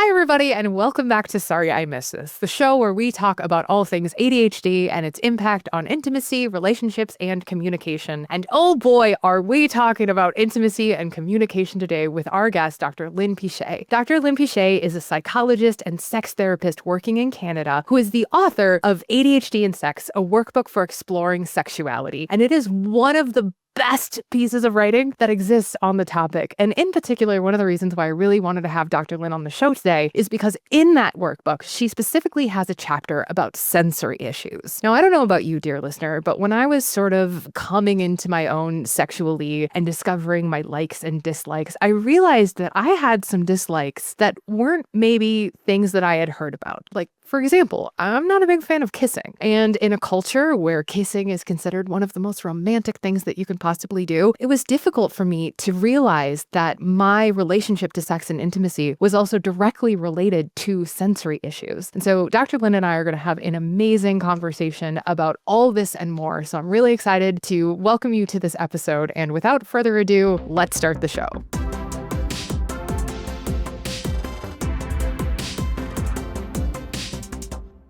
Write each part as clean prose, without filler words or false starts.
Hi, everybody, and welcome back to Sorry I Missed This, the show where we talk about all things ADHD and its impact on intimacy, relationships, and communication. And oh boy, are we talking about intimacy and communication today with our guest, Dr. Lyne Piché. Dr. Lyne Piché is a psychologist and sex therapist working in Canada who is the author of ADHD and Sex, a workbook for exploring sexuality. And it is one of the best pieces of writing that exists on the topic. And in particular, one of the reasons why I really wanted to have Dr. Lyne on the show today is because in that workbook, she specifically has a chapter about sensory issues. Now, I don't know about you, dear listener, but when I was sort of coming into my own sexually and discovering my likes and dislikes, I realized that I had some dislikes that weren't maybe things that I had heard about. Like, for example, I'm not a big fan of kissing. And in a culture where kissing is considered one of the most romantic things that you can possibly do, it was difficult for me to realize that my relationship to sex and intimacy was also directly related to sensory issues. And so Dr. Lyne and I are going to have an amazing conversation about all this and more. So I'm really excited to welcome you to this episode. And without further ado, let's start the show.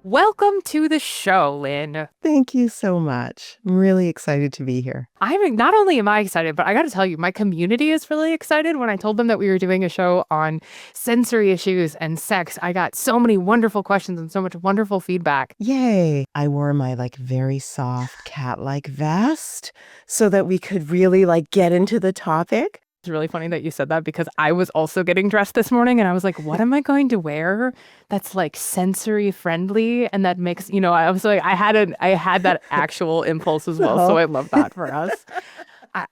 Welcome to the show, Lyne. Thank you so much. I'm really excited to be here. Not only am I excited, but I got to tell you, my community is really excited. When I told them that we were doing a show on sensory issues and sex, I got so many wonderful questions and so much wonderful feedback. Yay. I wore my very soft cat-like vest so that we could really get into the topic. It's really funny that you said that because I was also getting dressed this morning and I was like, what am I going to wear that's sensory friendly and that makes, I was like, I had that actual impulse as well. So I love that for us.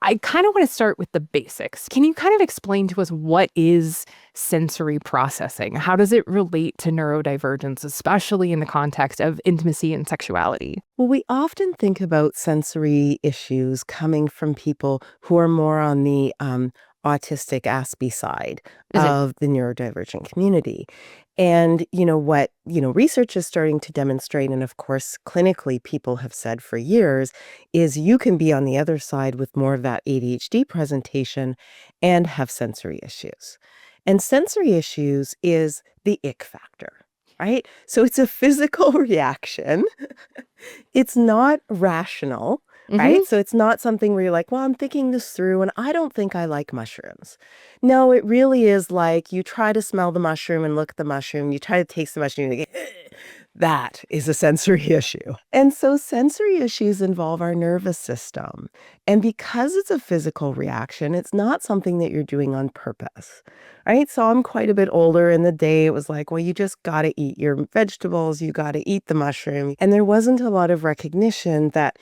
I kind of want to start with the basics. Can you kind of explain to us what is sensory processing? How does it relate to neurodivergence, especially in the context of intimacy and sexuality? Well, we often think about sensory issues coming from people who are more on the autistic Aspie side of the neurodivergent community. And what research is starting to demonstrate, and of course clinically people have said for years, is you can be on the other side with more of that ADHD presentation and have sensory issues. And sensory issues is the ick factor, right? So it's a physical reaction. It's not rational. Right? So it's not something where you're like, well, I'm thinking this through and I don't think I like mushrooms. No, it really is you try to smell the mushroom and look at the mushroom. You try to taste the mushroom and you go, that is a sensory issue. And so sensory issues involve our nervous system. And because it's a physical reaction, it's not something that you're doing on purpose. Right? So I'm quite a bit older in the day. It was like, well, you just got to eat your vegetables. You got to eat the mushroom. And there wasn't a lot of recognition that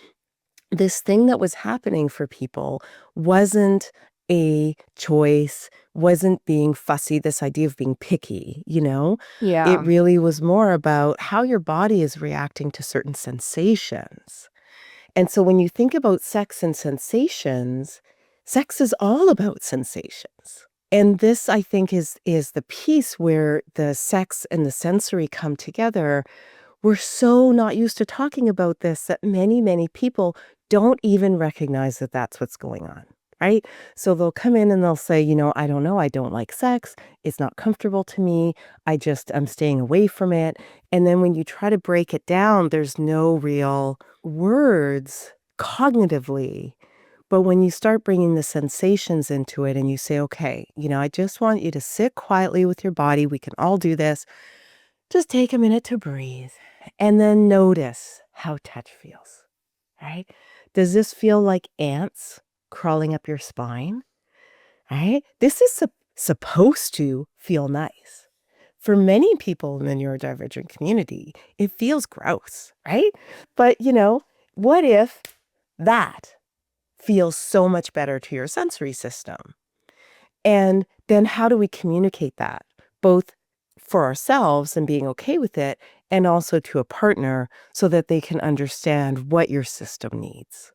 this thing that was happening for people wasn't a choice, wasn't being fussy, this idea of being picky, Yeah. It really was more about how your body is reacting to certain sensations. And so when you think about sex and sensations, sex is all about sensations. And this, I think, is the piece where the sex and the sensory come together. We're so not used to talking about this that many, many people don't even recognize that that's what's going on, right? So they'll come in and they'll say, I don't know, I don't like sex. It's not comfortable to me. I'm staying away from it. And then when you try to break it down, there's no real words cognitively. But when you start bringing the sensations into it and you say, okay, I just want you to sit quietly with your body. We can all do this. Just take a minute to breathe and then notice how touch feels, right? Does this feel like ants crawling up your spine, right? This is supposed to feel nice. For many people in the neurodivergent community, it feels gross, right? But, what if that feels so much better to your sensory system? And then how do we communicate that, both for ourselves and being okay with it, and also to a partner so that they can understand what your system needs.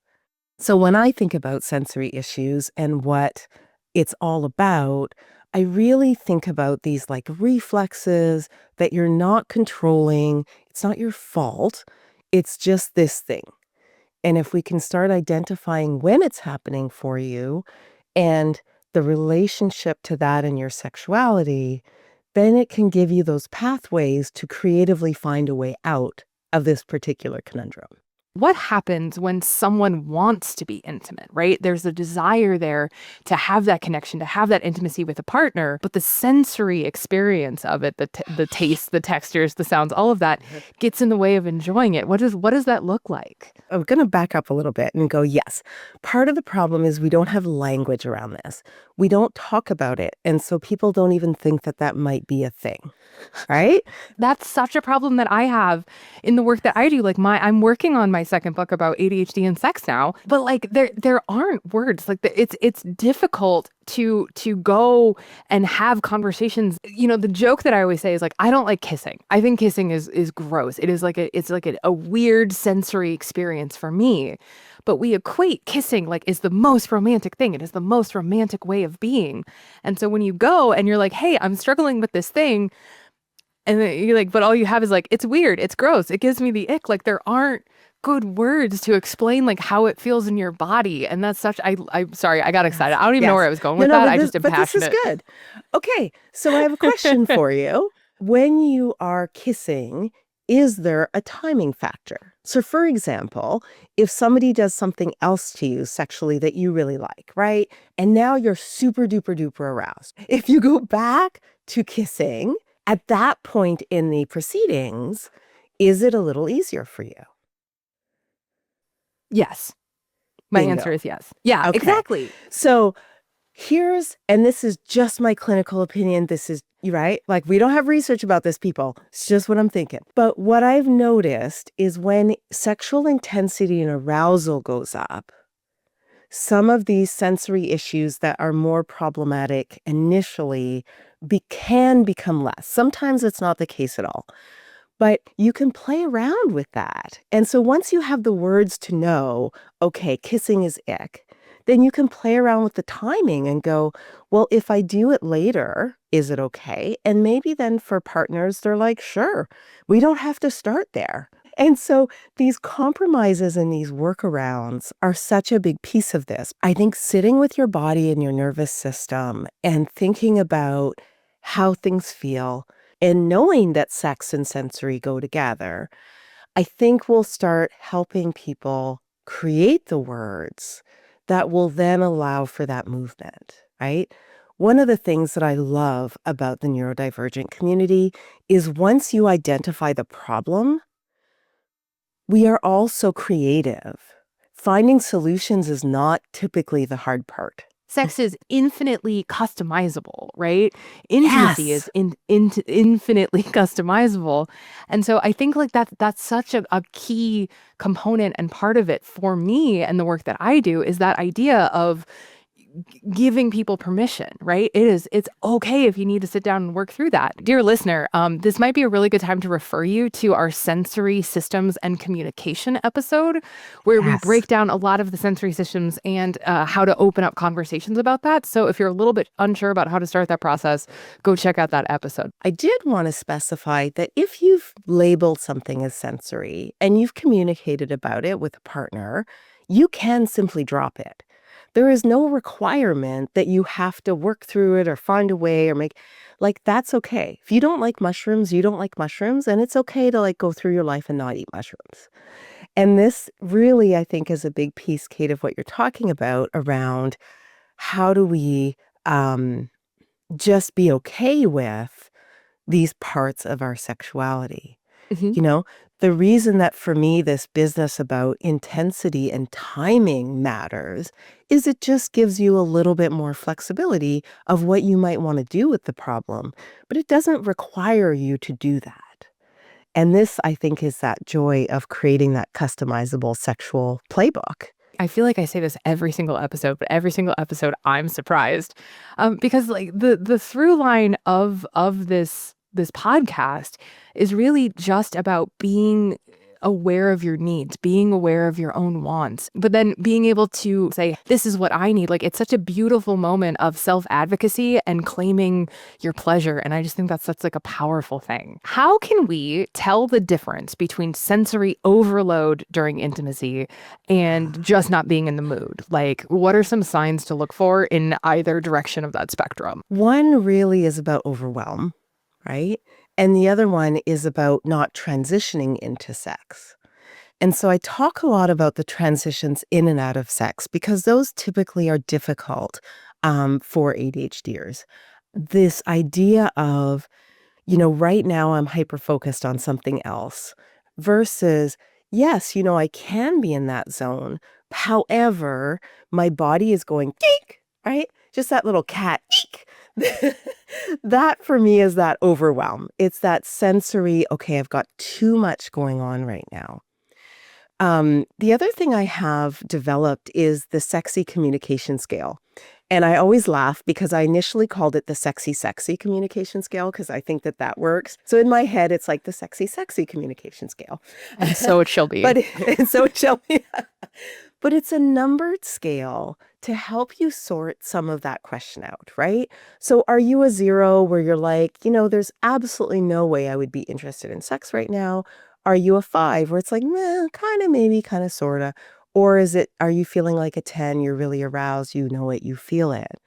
So when I think about sensory issues and what it's all about, I really think about these reflexes that you're not controlling. It's not your fault. It's just this thing. And if we can start identifying when it's happening for you and the relationship to that in your sexuality, then it can give you those pathways to creatively find a way out of this particular conundrum. What happens when someone wants to be intimate, right? There's a desire there to have that connection, to have that intimacy with a partner, but the sensory experience of it, the taste, the textures, the sounds, all of that gets in the way of enjoying it. What does that look like? I'm going to back up a little bit and go, yes, part of the problem is we don't have language around this. We don't talk about it. And so people don't even think that that might be a thing, right? That's such a problem that I have in the work that I do. Like I'm working on my second book about ADHD and sex now, but like there aren't words. Like it's difficult to go and have conversations. You know, the joke that I always say is like, I don't like kissing. I think kissing is gross. It is like a weird sensory experience for me. But we equate kissing like is the most romantic thing. It is the most romantic way of being. And so when you go and you're like, hey, I'm struggling with this thing, and then you're like, but all you have is like, it's weird, it's gross, it gives me the ick. Like there aren't good words to explain like how it feels in your body. And that's I'm sorry, I got excited. I don't even know where I was going with that. I just am passionate. This is good. Okay, so I have a question for you. When you are kissing, is there a timing factor? So for example, if somebody does something else to you sexually that you really like, right? And now you're super duper duper aroused. If you go back to kissing, at that point in the proceedings, is it a little easier for you? Yes. My Bingo. answer is yes. Yeah, Okay. exactly. So and this is just my clinical opinion. This is, right? Like we don't have research about this, people. It's just what I'm thinking. But what I've noticed is when sexual intensity and arousal goes up, some of these sensory issues that are more problematic initially can become less. Sometimes it's not the case at all, but you can play around with that. And so once you have the words to know, okay, kissing is ick, then you can play around with the timing and go, well, if I do it later, is it okay? And maybe then for partners, they're like, sure, we don't have to start there. And so these compromises and these workarounds are such a big piece of this. I think sitting with your body and your nervous system and thinking about how things feel and knowing that sex and sensory go together, I think will start helping people create the words that will then allow for that movement, right? One of the things that I love about the neurodivergent community is once you identify the problem, we are all so creative. Finding solutions is not typically the hard part. Sex is infinitely customizable, right? Intimacy Yes. is infinitely customizable. And so I think like that's such a key component and part of it for me and the work that I do is that idea of giving people permission, right? It's okay if you need to sit down and work through that. Dear listener, this might be a really good time to refer you to our sensory systems and communication episode, where we break down a lot of the sensory systems and how to open up conversations about that. So if you're a little bit unsure about how to start that process, go check out that episode. I did want to specify that if you've labeled something as sensory and you've communicated about it with a partner, you can simply drop it. There is no requirement that you have to work through it or find a way or that's okay. If you don't like mushrooms, you don't like mushrooms, and it's okay to go through your life and not eat mushrooms. And this really, I think, is a big piece, Kate, of what you're talking about around how do we just be okay with these parts of our sexuality. Mm-hmm. The reason that for me this business about intensity and timing matters is it just gives you a little bit more flexibility of what you might want to do with the problem, but it doesn't require you to do that. And this, I think, is that joy of creating that customizable sexual playbook. I feel like I say this every single episode, but every single episode I'm surprised because the through line of this podcast is really just about being aware of your needs, being aware of your own wants, but then being able to say, this is what I need. Like it's such a beautiful moment of self-advocacy and claiming your pleasure. And I just think that's such a powerful thing. How can we tell the difference between sensory overload during intimacy and just not being in the mood? Like what are some signs to look for in either direction of that spectrum? One really is about overwhelm. right? And the other one is about not transitioning into sex. And so I talk a lot about the transitions in and out of sex because those typically are difficult for ADHDers. This idea of, right now I'm hyper focused on something else versus, yes, I can be in that zone. However, my body is going, eek, right? Just that little cat, eek. That for me is that overwhelm. It's that sensory, okay, I've got too much going on right now. The other thing I have developed is the sexy communication scale. And I always laugh because I initially called it the sexy communication scale because I think that that works. So in my head, it's like the sexy communication scale. And so it shall be. But and so it shall be. But it's a numbered scale to help you sort some of that question out, right? So are you a 0 where you're like, there's absolutely no way I would be interested in sex right now? Are you a 5 where it's like, meh, kind of, maybe, kind of, sort of? Or are you feeling like a 10, you're really aroused, you know it, you feel it?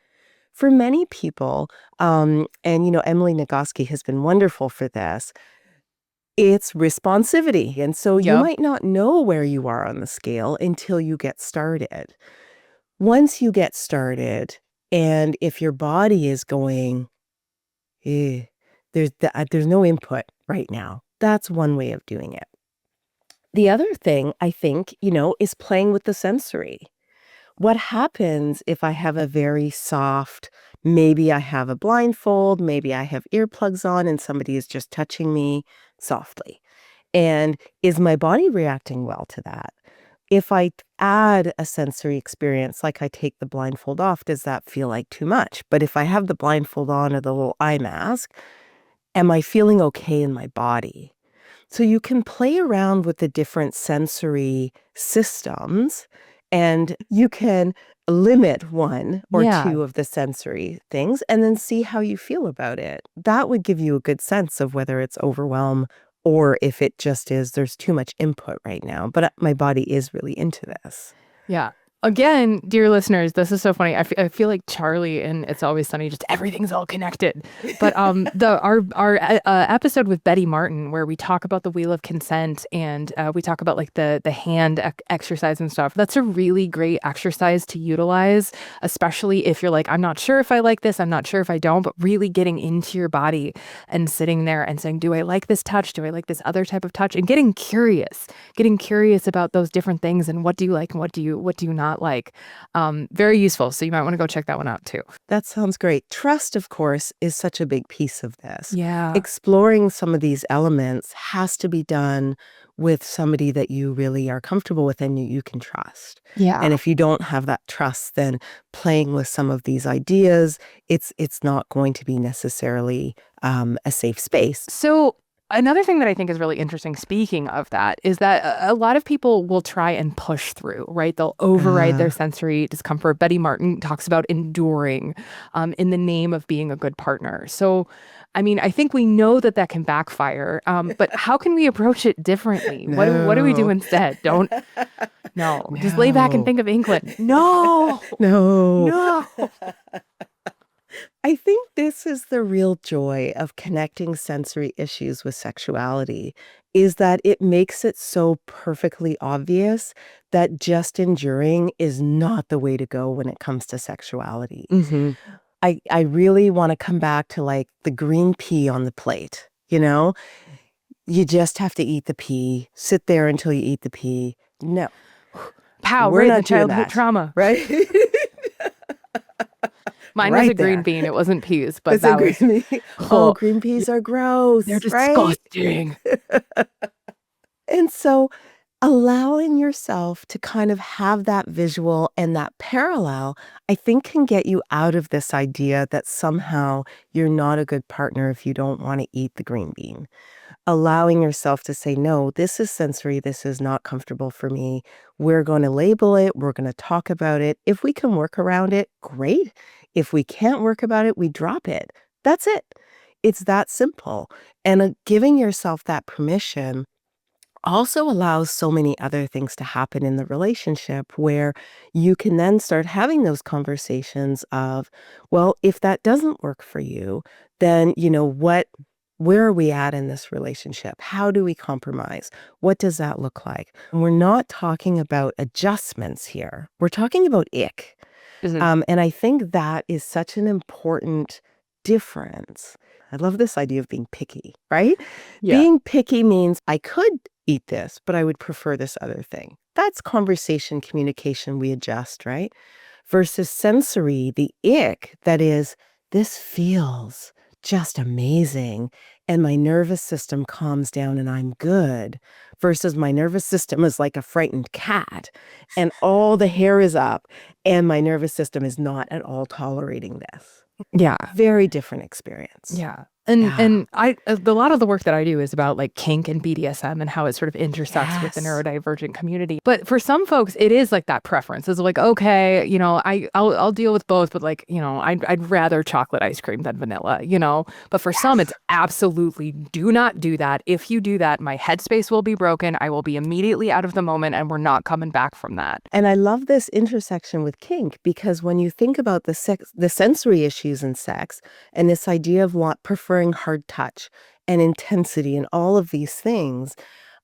For many people, and Emily Nagoski has been wonderful for this, it's responsivity. And so you Yep. might not know where you are on the scale until you get started. Once you get started, and if your body is going, eh, there's no input right now. That's one way of doing it. The other thing I think, is playing with the sensory. What happens if I have a very soft, maybe I have a blindfold, maybe I have earplugs on and somebody is just touching me softly? And is my body reacting well to that? If I add a sensory experience, like I take the blindfold off, does that feel like too much? But if I have the blindfold on or the little eye mask, am I feeling okay in my body? So you can play around with the different sensory systems and you can limit one or Yeah. two of the sensory things and then see how you feel about it. That would give you a good sense of whether it's overwhelm or if it just is there's too much input right now. But my body is really into this. Yeah. Again, dear listeners, this is so funny. I feel like Charlie in It's Always Sunny, just everything's all connected. But our episode with Betty Martin, where we talk about the wheel of consent and we talk about like the hand exercise and stuff. That's a really great exercise to utilize, especially if you're like, I'm not sure if I like this, I'm not sure if I don't, but really getting into your body and sitting there and saying, do I like this touch? Do I like this other type of touch? And getting curious about those different things and what do you like and what do you not like. Very useful. So you might want to go check that one out too. That sounds great. Trust, of course, is such a big piece of this. Yeah. Exploring some of these elements has to be done with somebody that you really are comfortable with and you can trust. Yeah. And if you don't have that trust, then playing with some of these ideas, it's not going to be necessarily a safe space. So another thing that I think is really interesting, speaking of that, is that a lot of people will try and push through, right? They'll override their sensory discomfort. Betty Martin talks about enduring in the name of being a good partner. So, I mean, I think we know that can backfire, but how can we approach it differently? No. What do we do instead? No. Just lay back and think of England. No. No. I think this is the real joy of connecting sensory issues with sexuality, is that it makes it so perfectly obvious that just enduring is not the way to go when it comes to sexuality. Mm-hmm. I really want to come back to like the green pea on the plate, You just have to eat the pea, sit there until you eat the pea. No. Pow, We're right in not the doing childhood that. trauma. Right? Mine was Right a green there. bean. It wasn't peas, but It's a that was, green pea. Oh, green peas are gross, they're right? disgusting. And so allowing yourself to kind of have that visual and that parallel, I think can get you out of this idea that somehow you're not a good partner if you don't want to eat the green bean. Allowing yourself to say, no, this is sensory. This is not comfortable for me. We're going to label it. We're going to talk about it. If we can work around it, great. If we can't work about it, we drop it. That's it. It's that simple. And giving yourself that permission also allows so many other things to happen in the relationship where you can then start having those conversations of, well, if that doesn't work for you, then, what Where are we at in this relationship? How do we compromise? What does that look like? And we're not talking about adjustments here. We're talking about ick. Mhm. And I think that is such an important difference. I love this idea of being picky, right? Yeah. Being picky means I could eat this, but I would prefer this other thing. That's conversation, communication, we adjust, right? Versus sensory, the ick, that is, this feels just amazing. And my nervous system calms down and I'm good. Versus my nervous system is like a frightened cat and all the hair is up and my nervous system is not at all tolerating this. Yeah. Very different experience. Yeah. And Yeah. and I a lot of the work that I do is about like kink and BDSM and how it sort of intersects with the Yes. neurodivergent community. But for some folks, it is like that preference. It's like, okay, I'll deal with both, but like, I'd rather chocolate ice cream than vanilla, But for some, it's Yes. absolutely do not do that. If you do that, my headspace will be broken. I will be immediately out of the moment, and we're not coming back from that. And I love this intersection with kink because when you think about the sensory issues in sex and this idea of preferring hard touch and intensity and all of these things,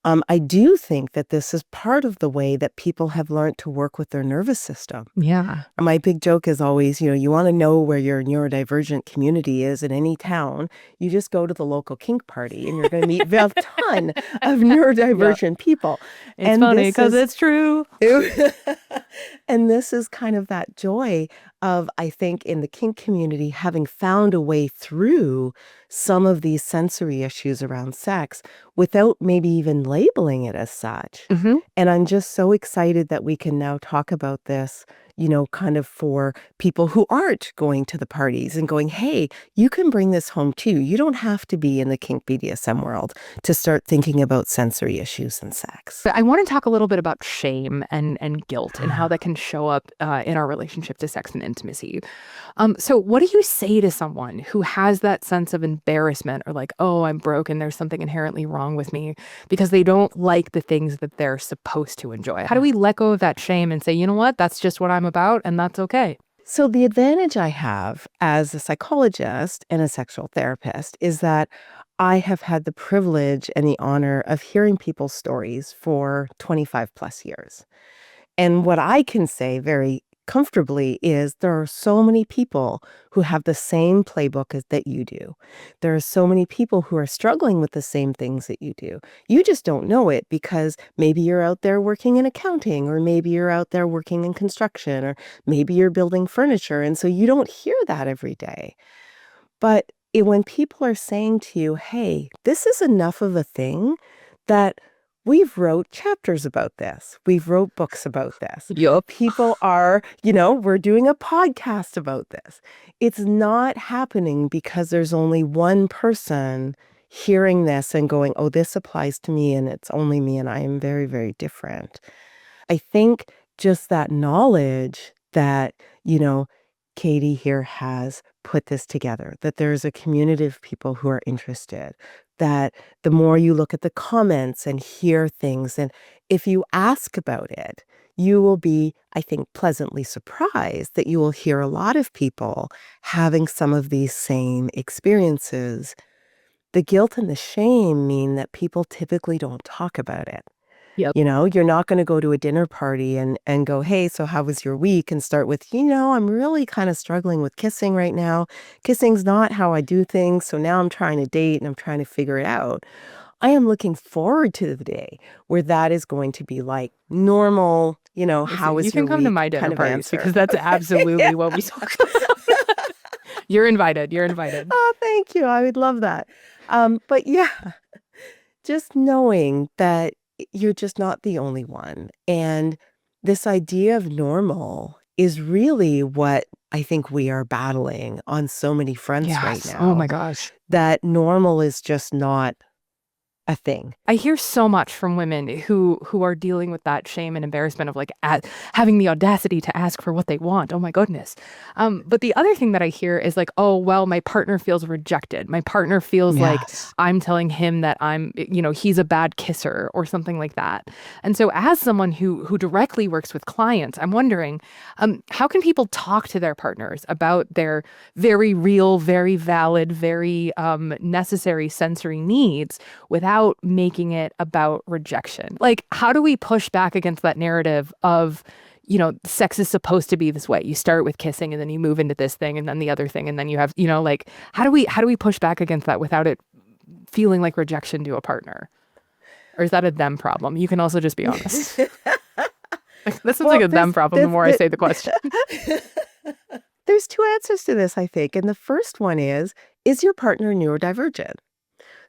I do think that this is part of the way that people have learned to work with their nervous system. Yeah. My big joke is always, you want to know where your neurodivergent community is in any town, you just go to the local kink party and you're going to meet a ton of Yeah. neurodivergent people. It's And funny this because is it's true. and this is kind of that joy of, I think, in the kink community, having found a way through some of these sensory issues around sex without maybe even labeling it as such. Hmm. And I'm just so excited that we can now talk about this, kind of for people who aren't going to the parties and going, hey, you can bring this home too. You don't have to be in the kink BDSM world to start thinking about sensory issues in sex. But I want to talk a little bit about shame and guilt and how that can show up in our relationship to sex and intimacy. So what do you say to someone who has that sense of embarrassment or like, oh, I'm broken, there's something inherently wrong with me because they don't like the things that they're supposed to enjoy? How do we let go of that shame and say, you know what, that's just what I'm about and that's okay? So the advantage I have as a psychologist and a sexual therapist is that I have had the privilege and the honor of hearing people's stories for 25 plus years. And what I can say very comfortably is there are so many people who have the same playbook as that you do. There are so many people who are struggling with the same things that you do. You just don't know it because maybe you're out there working in accounting, or maybe you're out there working in construction, or maybe you're building furniture. And so you don't hear that every day. But when people are saying to you, hey, this is enough of a thing that we've wrote chapters about this. We've wrote books about this. Yup. People are, we're doing a podcast about this. It's not happening because there's only one person hearing this and going, oh, this applies to me and it's only me and I am very, very different. I think just that knowledge that, Katie here has put this together, that there's a community of people who are interested, that the more you look at the comments and hear things, and if you ask about it, you will be, I think, pleasantly surprised that you will hear a lot of people having some of these same experiences. The guilt and the shame mean that people typically don't talk about it. Yep. You're not going to go to a dinner party and go, hey, so how was your week? And start with, I'm really kind of struggling with kissing right now. Kissing's not how I do things. So now I'm trying to date and I'm trying to figure it out. I am looking forward to the day where that is going to be like normal, how Listen, you was your can come to week my dinner kind of parties answer. because that's absolutely what we talk about. You're invited. You're invited. Oh, thank you. I would love that. But yeah, just knowing that you're just not the only one. And this idea of normal is really what I think we are battling on so many fronts right Yes. Oh now. my gosh. That normal is just not a thing. I hear so much from women who are dealing with that shame and embarrassment of like having the audacity to ask for what they want. Oh my goodness. But the other thing that I hear is like, oh, well, my partner feels rejected. My partner feels like Yes. I'm telling him that he's a bad kisser or something like that. And so as someone who directly works with clients, I'm wondering, how can people talk to their partners about their very real, very valid, very necessary sensory needs without making it about rejection? Like, how do we push back against that narrative of, sex is supposed to be this way? You start with kissing and then you move into this thing and then the other thing and then you have, like how do we push back against that without it feeling like rejection to a partner? Or is that a them problem? You can also just be honest. This sounds like Well, a them problem the more I say the question. there's two answers to this, I think. And the first one is your partner neurodivergent?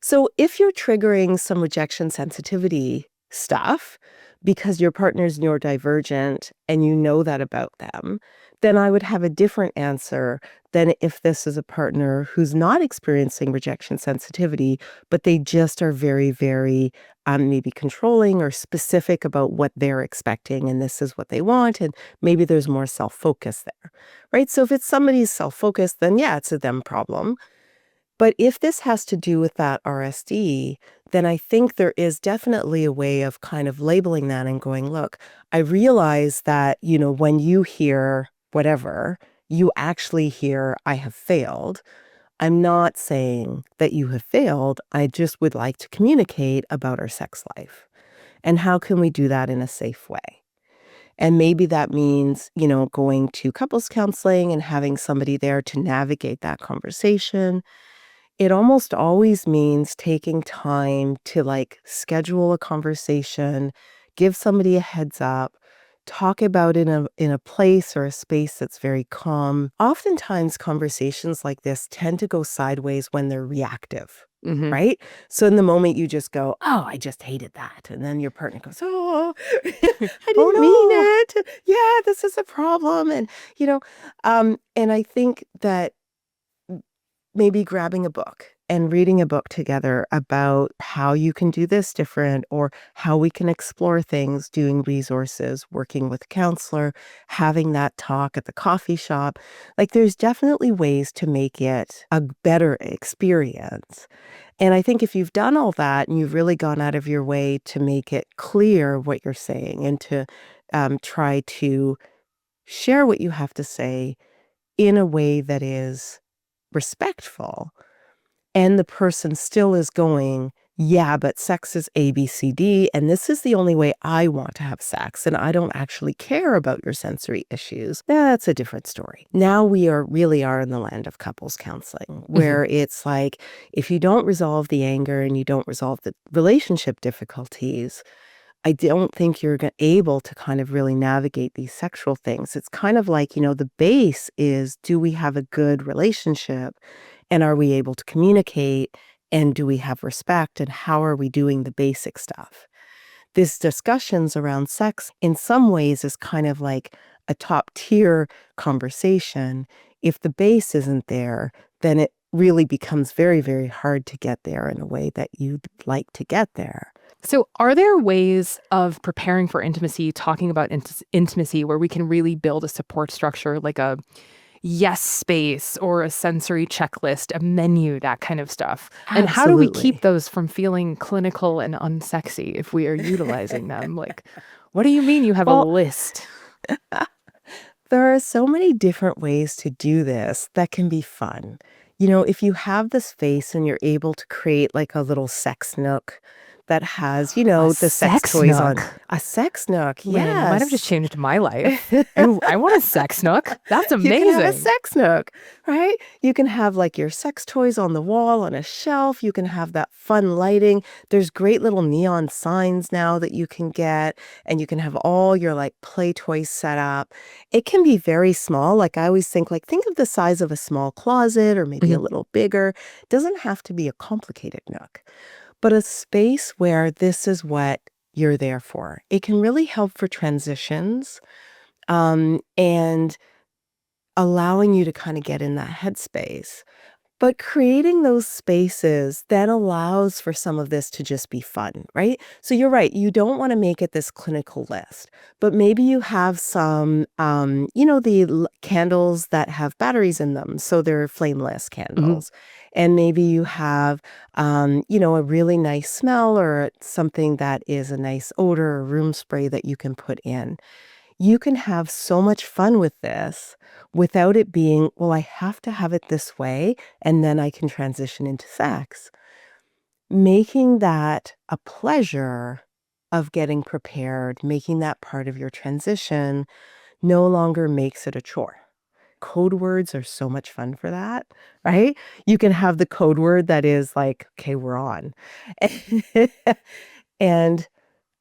So if you're triggering some rejection sensitivity stuff because your partner's neurodivergent and you know that about them, then I would have a different answer than if this is a partner who's not experiencing rejection sensitivity, but they just are very, very maybe controlling or specific about what they're expecting and this is what they want. And maybe there's more self-focus there, right? So if it's somebody's self-focused, then yeah, it's a them problem. But if this has to do with that RSD, then I think there is definitely a way of kind of labeling that and going, look, I realize that, when you hear whatever, you actually hear, I have failed. I'm not saying that you have failed. I just would like to communicate about our sex life. And how can we do that in a safe way? And maybe that means, going to couples counseling and having somebody there to navigate that conversation. It almost always means taking time to like schedule a conversation, give somebody a heads up, talk about it in a place or a space that's very calm. Oftentimes conversations like this tend to go sideways when they're reactive. Hmm. Right? So in the moment you just go, oh, I just hated that. And then your partner goes, oh, I didn't mean Oh it. Yeah, this is a problem. And I think that maybe grabbing a book and reading a book together about how you can do this different or how we can explore things, doing resources, working with a counselor, having that talk at the coffee shop. Like there's definitely ways to make it a better experience. And I think if you've done all that and you've really gone out of your way to make it clear what you're saying and to try to share what you have to say in a way that is respectful, and the person still is going, yeah, but sex is A, B, C, D, and this is the only way I want to have sex, and I don't actually care about your sensory issues. That's a different story. Now we really are in the land of couples counseling, where it's like, if you don't resolve the anger and you don't resolve the relationship difficulties, I don't think you're able to kind of really navigate these sexual things. It's kind of like, the base is, do we have a good relationship? And are we able to communicate? And do we have respect? And how are we doing the basic stuff? This discussions around sex in some ways is kind of like a top tier conversation. If the base isn't there, then it really becomes very, very hard to get there in a way that you'd like to get there. So, are there ways of preparing for intimacy, talking about intimacy, where we can really build a support structure, like a yes space or a sensory checklist, a menu, that kind of stuff? And how do we keep Absolutely. those from feeling clinical and unsexy if we are utilizing them? Like, what do you mean you have a Well, list? there are so many different ways to do this that can be fun. If you have the space and you're able to create like a little sex nook that has, A the sex sex toys on nook. a sex nook, Man, you might have just yes. changed my life. I want a sex nook. That's You can have a amazing. sex nook, right? You can have like your sex toys on the wall on a shelf. You can have that fun lighting. There's great little neon signs now that you can get, and you can have all your like play toys set up. It can be very small. Like I always think of the size of a small closet or maybe a Mhm. little bigger. It doesn't have to be a complicated nook, but a space where this is what you're there for. It can really help for transitions. And allowing you to kind of get in that headspace. But creating those spaces then allows for some of this to just be fun, right? So you're right, you don't wanna make it this clinical list, but maybe you have some, the candles that have batteries in them, so they're flameless Mhm. candles. And maybe you have, a really nice smell or something that is a nice odor or room spray that you can put in. You can have so much fun with this without it being, "Well, I have to have it this way, and then I can transition into sex." Making that a pleasure of getting prepared, making that part of your transition no longer makes it a chore. Code words are so much fun for that, right? You can have the code word that is like, "Okay, we're on." And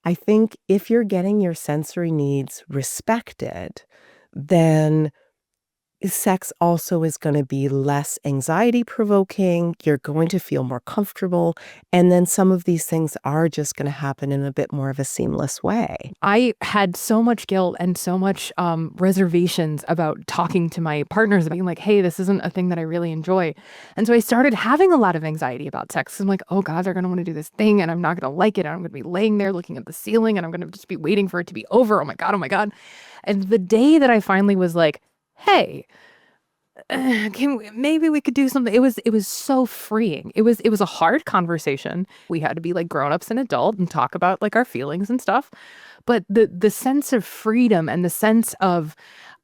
I think if you're getting your sensory needs respected, then sex also is gonna be less anxiety provoking, you're going to feel more comfortable, and then some of these things are just gonna happen in a bit more of a seamless way. I had so much guilt and so much reservations about talking to my partners, being like, hey, this isn't a thing that I really enjoy. And so I started having a lot of anxiety about sex. I'm like, oh God, they're going to want to do this thing and I'm not going to like it. And I'm going to be laying there looking at the ceiling and I'm going to just be waiting for it to be over. Oh my God, oh my God. And the day that I finally was like, hey, maybe we could do something. It was so freeing. It was a hard conversation. We had to be like grown-ups and adult and talk about like our feelings and stuff. But the sense of freedom and the sense of,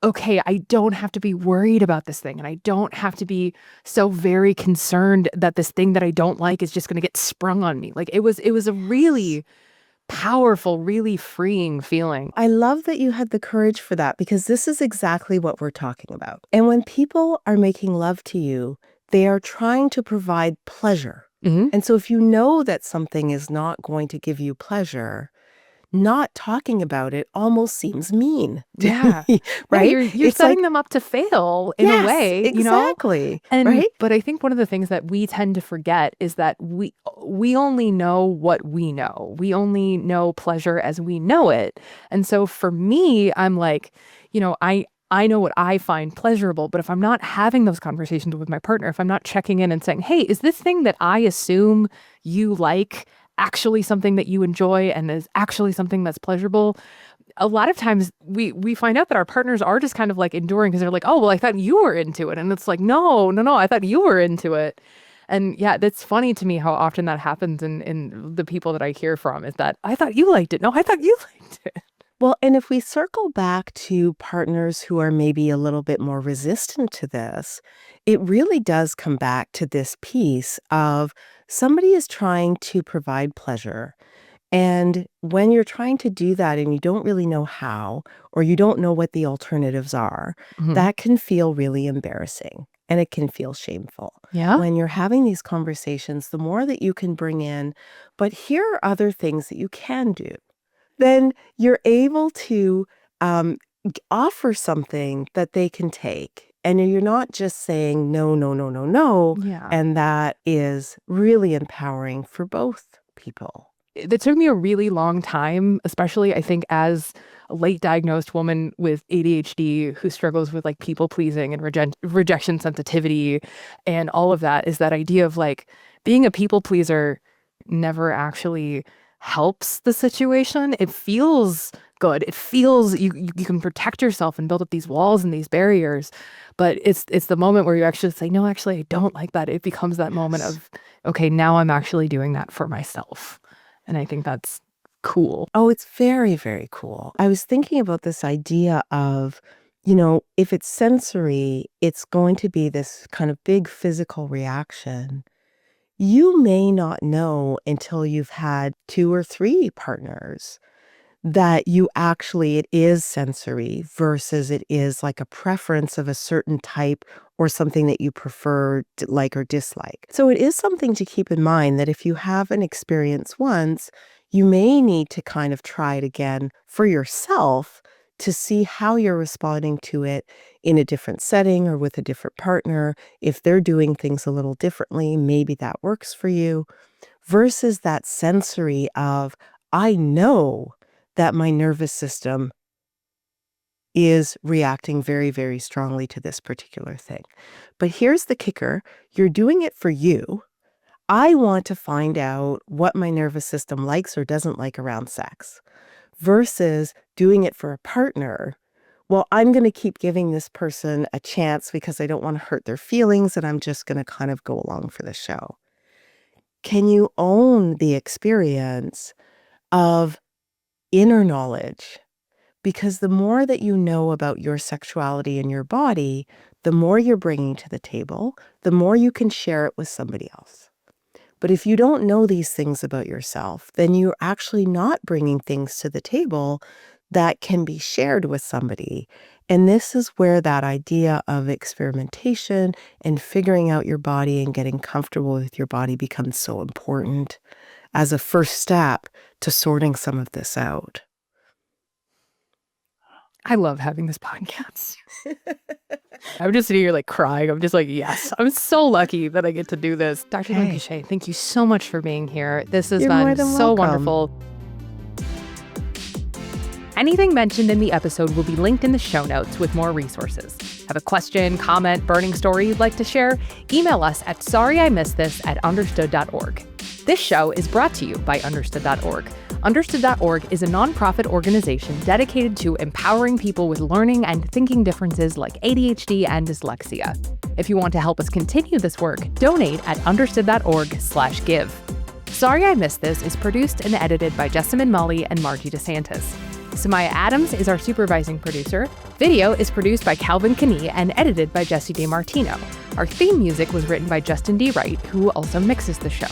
okay, I don't have to be worried about this thing and I don't have to be so very concerned that this thing that I don't like is just going to get sprung on me. Like it was a Yes. really powerful, really freeing feeling. I love that you had the courage for that because this is exactly what we're talking about. And when people are making love to you, they are trying to provide pleasure. Mhm. And so if you know that something is not going to give you pleasure, not talking about it almost seems mean to Yeah. me, Yeah, right? you're It's setting like, them up to fail in a yes, way, you know? exactly, And right? but I think one of the things that we tend to forget is that we only know what we know. We only know pleasure as we know it. And so for me, I'm like, I know what I find pleasurable, but if I'm not having those conversations with my partner, if I'm not checking in and saying, "Hey, is this thing that I assume you like actually something that you enjoy and is actually something that's pleasurable?" A lot of times we find out that our partners are just kind of like enduring because they're like, oh, well, I thought you were into it. And it's like, no, no, no, I thought you were into it. And yeah, that's funny to me how often that happens in the people that I hear from is that I thought you liked it. No, I thought you liked it. Well, and if we circle back to partners who are maybe a little bit more resistant to this, it really does come back to this piece of somebody is trying to provide pleasure. And when you're trying to do that and you don't really know how, or you don't know what the alternatives are, Mhm. that can feel really embarrassing and it can feel shameful. Yeah. When you're having these conversations, the more that you can bring in, but here are other things that you can do, then you're able to offer something that they can take. And you're not just saying no, no, no, no, no. Yeah. And that is really empowering for both people. It took me a really long time, especially I think as a late diagnosed woman with ADHD who struggles with like people pleasing and rejection sensitivity and all of that, is that idea of like being a people pleaser never actually helps the situation. It feels good. It feels you can protect yourself and build up these walls and these barriers, but it's the moment where you actually say, no, actually I don't like that. It becomes that moment Yes. of, okay, now I'm actually doing that for myself. And I think that's cool. Oh, it's very, very cool. I was thinking about this idea of, if it's sensory, it's going to be this kind of big physical reaction. You may not know until you've had two or three partners that it is sensory versus it is like a preference of a certain type or something that you prefer, like or dislike. So it is something to keep in mind that if you have an experience once, you may need to kind of try it again for yourself to see how you're responding to it in a different setting or with a different partner. If they're doing things a little differently, maybe that works for you versus that sensory of, I know that my nervous system is reacting very, very strongly to this particular thing. But here's the kicker. You're doing it for you. I want to find out what my nervous system likes or doesn't like around sex versus doing it for a partner. Well, I'm going to keep giving this person a chance because I don't want to hurt their feelings and I'm just going to kind of go along for the show. Can you own the experience of inner knowledge? Because the more that you know about your sexuality and your body, the more you're bringing to the table, the more you can share it with somebody else. But if you don't know these things about yourself, then you're actually not bringing things to the table that can be shared with somebody. And this is where that idea of experimentation and figuring out your body and getting comfortable with your body becomes so important as a first step to sorting some of this out. I love having this podcast. I'm just sitting here like crying. I'm just like, yes, I'm so lucky that I get to do this. Dr. Lyne Piché, thank you so much for being here. This has been so wonderful. Anything mentioned in the episode will be linked in the show notes with more resources. Have a question, comment, burning story you'd like to share? Email us at sorryimissedthis@understood.org. This show is brought to you by understood.org. Understood.org is a nonprofit organization dedicated to empowering people with learning and thinking differences like ADHD and dyslexia. If you want to help us continue this work, donate at understood.org/give. Sorry I Missed This is produced and edited by Jessamine Molly and Margie DeSantis. Samaya Adams is our supervising producer. Video is produced by Calvin Knie and edited by Jesse DeMartino. Our theme music was written by Justin D. Wright, who also mixes the show.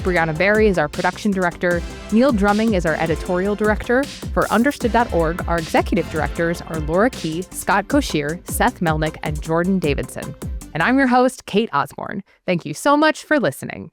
Brianna Berry is our production director. Neil Drumming is our editorial director. For Understood.org, our executive directors are Laura Key, Scott Koshier, Seth Melnick, and Jordan Davidson. And I'm your host, Kate Osborne. Thank you so much for listening.